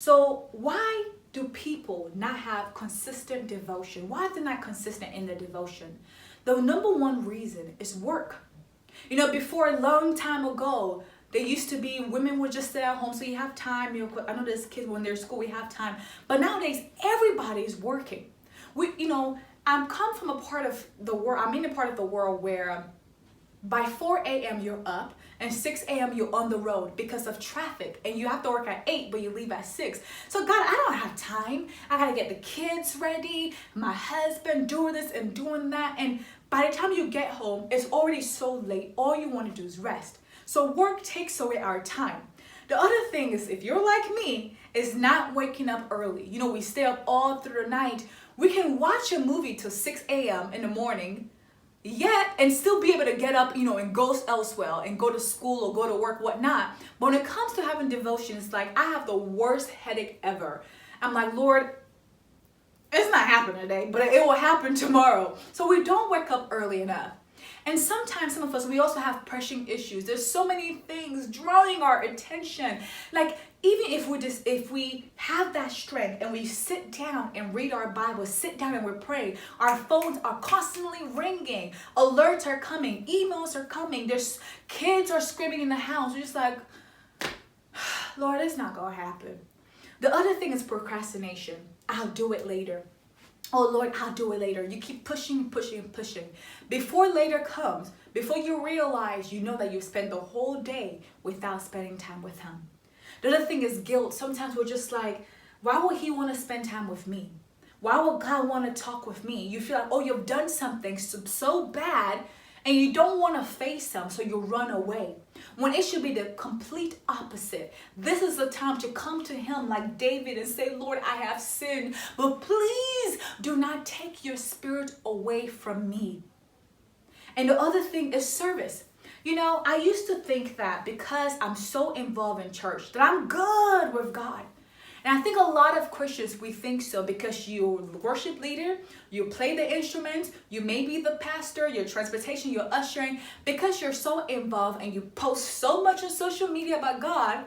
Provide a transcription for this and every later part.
So why do people not have consistent devotion? Why are they not consistent in their devotion? The number one reason is work. Before a long time ago, there used to be women would just stay at home, so you have time. I know there's kids when they're in school, we have time. But nowadays, everybody is working. I'm come from a part of the world. I'm in a part of the world where by 4 a.m. you're up and 6 a.m. you're on the road because of traffic, and you have to work at 8 but you leave at 6. So God, I don't have time. I gotta get the kids ready, my husband doing this and doing that, and by the time you get home it's already so late. All you want to do is rest. So work takes away our time. The other thing is, if you're like me, is not waking up early. We stay up all through the night. We can watch a movie till 6 a.m. in the morning, yet and still be able to get up, and go elsewhere and go to school or go to work, whatnot. But when it comes to having devotion, it's like I have the worst headache ever. I'm like, Lord, it's not happening today, but it will happen tomorrow. So we don't wake up early enough. And sometimes some of us, we also have pressing issues. There's so many things drawing our attention. Like, even if we have that strength and we sit down and read our Bible, sit down and we pray, our phones are constantly ringing, alerts are coming, emails are coming, there's kids are screaming in the house. We're just like, Lord, it's not gonna happen. The other thing is procrastination. I'll do it later. Oh Lord, I'll do it later. You keep pushing. Before later comes, before you realize, that you've spent the whole day without spending time with Him. The other thing is guilt. Sometimes we're just like, why would He want to spend time with me? Why would God want to talk with me? You feel like, oh, you've done something so bad and you don't want to face Him, so you run away. When it should be the complete opposite. This is the time to come to Him like David and say, Lord, I have sinned, but please do not take your spirit away from me. And the other thing is service. I used to think that because I'm so involved in church, that I'm good with God. And I think a lot of Christians, we think so because you're the worship leader, you play the instruments, you may be the pastor, your transportation, you're ushering. Because you're so involved and you post so much on social media about God,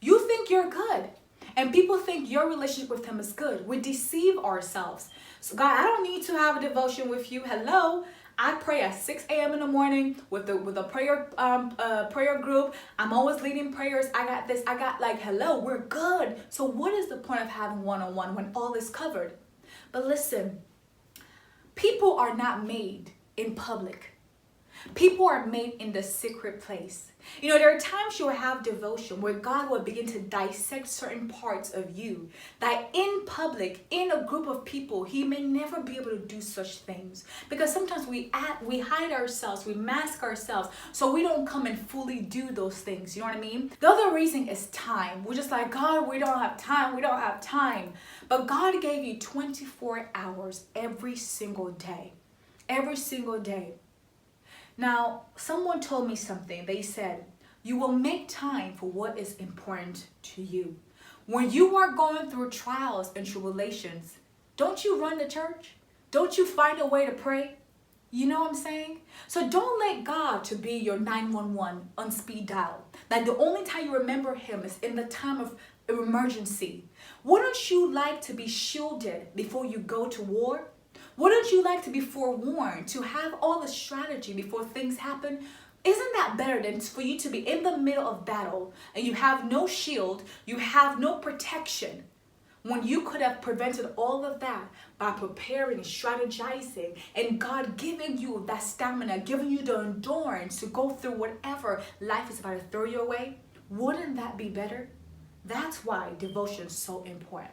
you think you're good. And people think your relationship with Him is good. We deceive ourselves. So God, I don't need to have a devotion with you. Hello. I pray at 6 a.m. in the morning with a prayer group. I'm always leading prayers. I got this. Hello, we're good. So what is the point of having one-on-one when all is covered? But listen, people are not made in public. People are made in the secret place. There are times you'll have devotion where God will begin to dissect certain parts of you that in public, in a group of people, He may never be able to do such things. Because sometimes we hide ourselves, we mask ourselves, so we don't come and fully do those things. You know what I mean? The other reason is time. We're just like, God, we don't have time. But God gave you 24 hours every single day. Every single day. Now, someone told me something. They said, you will make time for what is important to you. When you are going through trials and tribulations, don't you run to church? Don't you find a way to pray? You know what I'm saying? So don't let God to be your 911 on speed dial. Like the only time you remember Him is in the time of emergency. Wouldn't you like to be shielded before you go to war? Wouldn't you like to be forewarned, to have all the strategy before things happen? Isn't that better than for you to be in the middle of battle and you have no shield, you have no protection, when you could have prevented all of that by preparing, strategizing, and God giving you that stamina, giving you the endurance to go through whatever life is about to throw your way? Wouldn't that be better? That's why devotion is so important.